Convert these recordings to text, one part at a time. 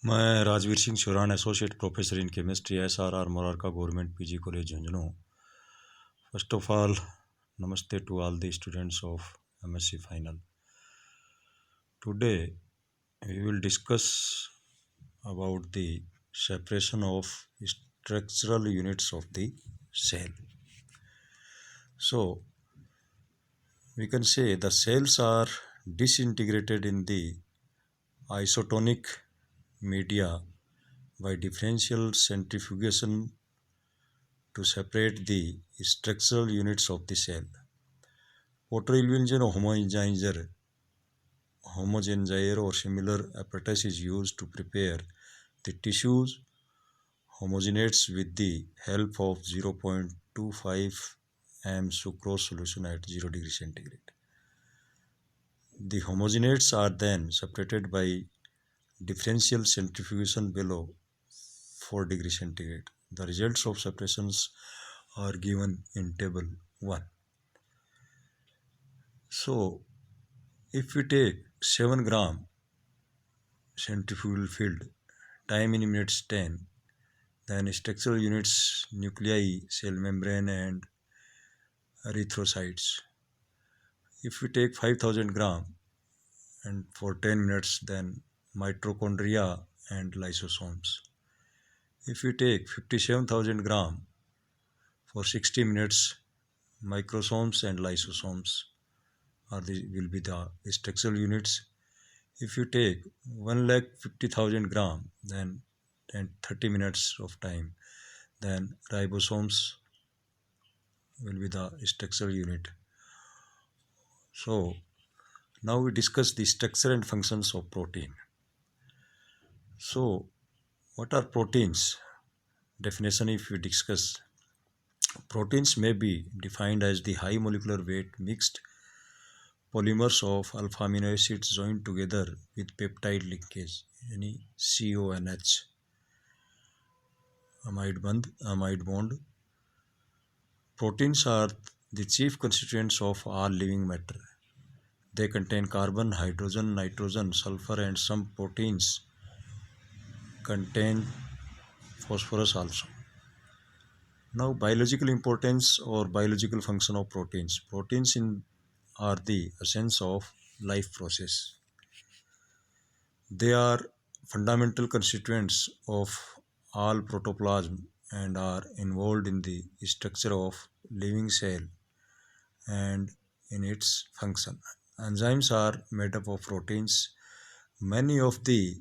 मैं Rajveer Singh Sheoran associate professor in chemistry SRR Morarka government PG college Jhunjhunu. First of all, namaste to all the students of MSc final. Today we will discuss about the separation of structural units of the cell. So we can say the cells are disintegrated in the isotonic media by differential centrifugation to separate the structural units of the cell. Photoillusion homogenizer or similar apparatus is used to prepare the tissues homogenates with the help of 0.25 m sucrose solution at 0 degree centigrade. The homogenates are then separated by differential centrifugation below 4 degree centigrade. The results of separations are given in table 1. So, if we take 7 gram centrifugal field, time in minutes 10, then structural units nuclei, cell membrane and erythrocytes. If we take 5000 gram and for 10 minutes, then mitochondria and lysosomes. If we take 57,000 gram for 60 minutes, microsomes and lysosomes will be the structural units. If you take 1,50,000 gram, then 30 minutes of time, then ribosomes will be the structural unit. So now we discuss the structure and functions of protein. So what are proteins? Definition, if we discuss, proteins may be defined as the high molecular weight mixed polymers of alpha amino acids joined together with peptide linkage, any CONH, amide bond. Proteins are the chief constituents of all living matter. They contain carbon, hydrogen, nitrogen, sulfur, and some proteins contain phosphorus also. Now, biological importance or biological function of proteins. Proteins are the essence of life process. They are fundamental constituents of all protoplasm and are involved in the structure of living cell and in its function. Enzymes are made up of proteins. Many of the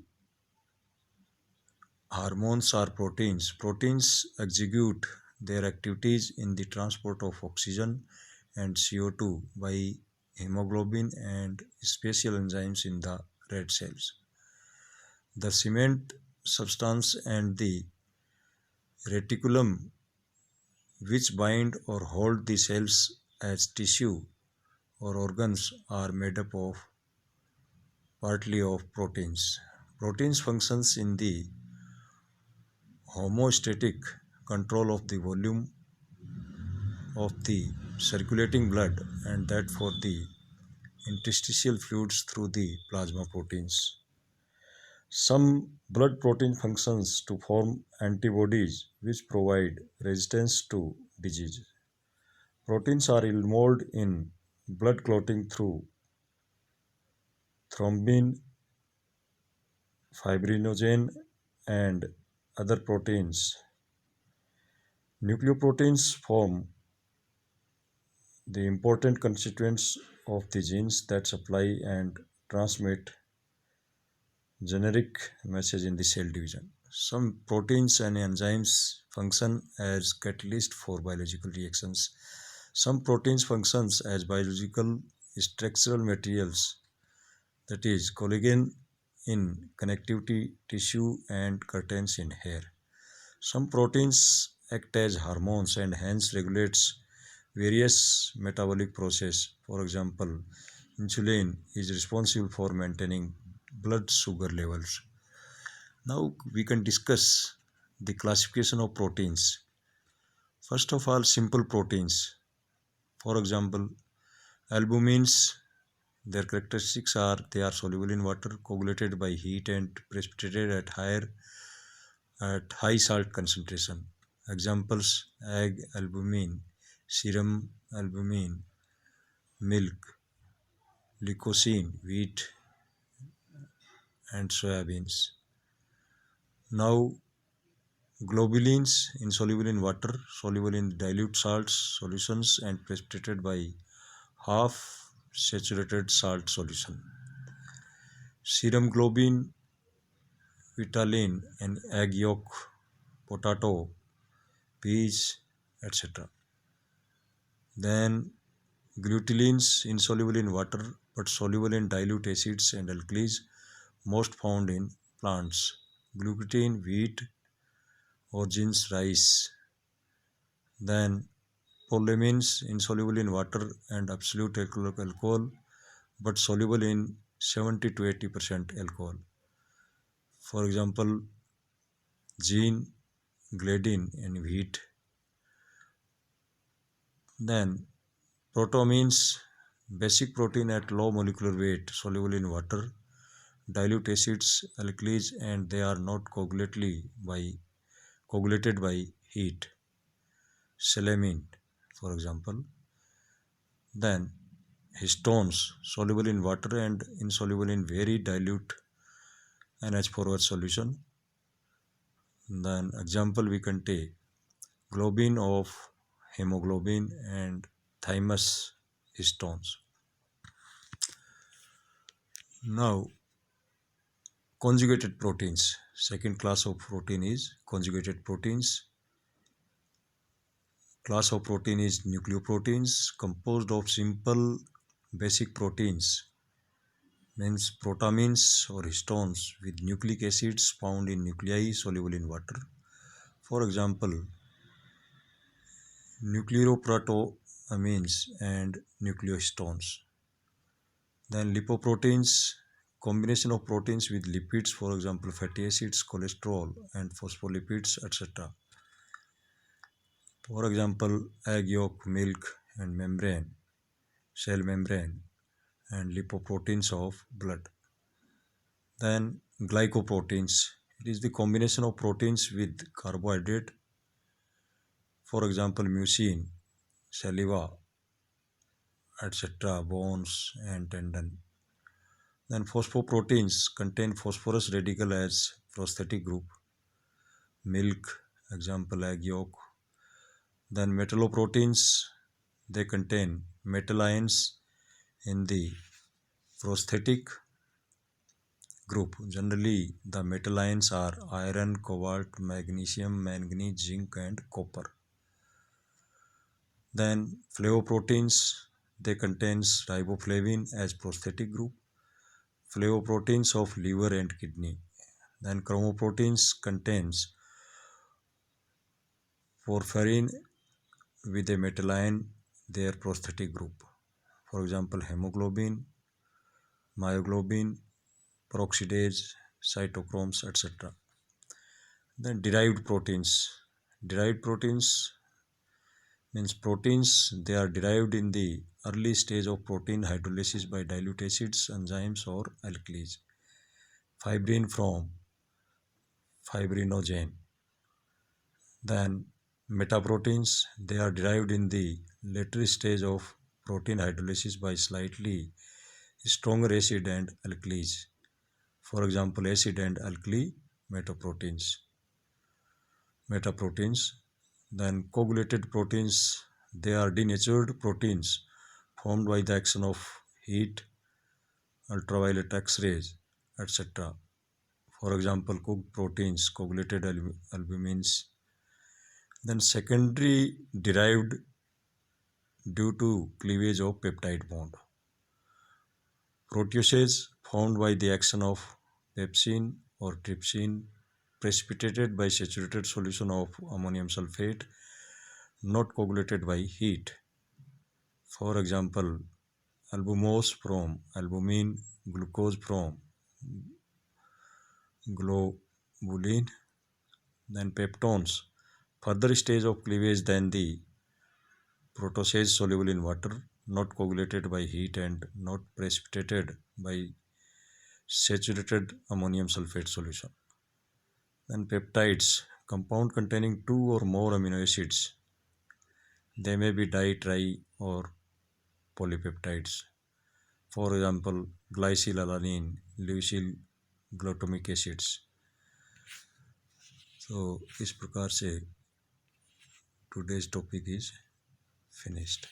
hormones are proteins. Proteins execute their activities in the transport of oxygen and CO2 by hemoglobin and special enzymes in the red cells. The cement substance and the reticulum, which bind or hold the cells as tissue or organs, are made up of partly of proteins. Proteins functions in the homeostatic control of the volume of the circulating blood and that for the interstitial fluids through the plasma proteins. Some blood protein functions to form antibodies which provide resistance to disease. Proteins are involved in blood clotting through thrombin, fibrinogen, and other proteins. Nucleoproteins form the important constituents of the genes that supply and transmit generic message in the cell division. Some proteins and enzymes function as catalyst for biological reactions. Some proteins functions as biological structural materials, that is collagen in connectivity tissue and curtains in hair. Some proteins act as hormones and hence regulates various metabolic process. For example, insulin is responsible for maintaining blood sugar levels. Now we can discuss the classification of proteins. First of all, simple proteins. For example, albumins Their characteristics are they are soluble in water, coagulated by heat, and precipitated at high salt concentration. Examples: egg albumin, serum albumin, milk, leucine, wheat, and soybeans. Now, globulins, insoluble in water, soluble in dilute salts solutions, and precipitated by half saturated salt solution. Serum globin, vitaline, and egg yolk, potato, peas, etc. Then glutilins, insoluble in water but soluble in dilute acids and alkalis, most found in plants. Gluten, wheat, origins, rice. Then polyamines, insoluble in water and absolute alcohol but soluble in 70 to 80% alcohol. For example, gene, gliadin, and wheat. Then protamines, basic protein at low molecular weight, soluble in water, dilute acids, alkalis, and they are not coagulated by heat. Salamine, for example. Then histones, soluble in water and insoluble in very dilute NH4OH solution. Then example we can take globin of hemoglobin and thymus histones. Now, conjugated proteins. Second class of protein is conjugated proteins. Class of protein is nucleoproteins composed of simple basic proteins, means protamines or histones with nucleic acids found in nuclei soluble in water. For example, nucleoproteamines and nucleohistones. Then lipoproteins, combination of proteins with lipids, for example fatty acids, cholesterol, and phospholipids, etc. For example, egg yolk, milk, and membrane, cell membrane, and lipoproteins of blood. Then glycoproteins. It is the combination of proteins with carbohydrate. For example, mucin, saliva, etc., bones and tendon. Then phosphoproteins contain phosphorus radical as prosthetic group. Milk, example egg yolk. Then metalloproteins, they contain metal ions in the prosthetic group. Generally, the metal ions are iron, cobalt, magnesium, manganese, zinc, and copper. Then flavoproteins, they contains riboflavin as prosthetic group. Flavoproteins of liver and kidney. Then chromoproteins contains porphyrin with a metal ion, their prosthetic group. For example, hemoglobin, myoglobin, peroxidase, cytochromes, etc. Then derived proteins. Derived proteins means proteins, they are derived in the early stage of protein hydrolysis by dilute acids, enzymes, or alkalis. Fibrin from fibrinogen. Then metaproteins, they are derived in the later stage of protein hydrolysis by slightly stronger acid and alkalis. For example, acid and alkali metaproteins. Then coagulated proteins, they are denatured proteins formed by the action of heat, ultraviolet X-rays, etc. For example, cooked proteins, coagulated albumins. Then secondary derived due to cleavage of peptide bond. Proteases formed by the action of pepsin or trypsin precipitated by saturated solution of ammonium sulfate, not coagulated by heat. For example, albumose from albumin, glucose from globulin. Then peptones, further stage of cleavage than the proteases soluble in water, not coagulated by heat and not precipitated by saturated ammonium sulfate solution. Then peptides, compound containing two or more amino acids. They may be di, tri, or polypeptides. For example, glycylalanine, leucyl glutamic acids. So इस प्रकार से today's topic is finished.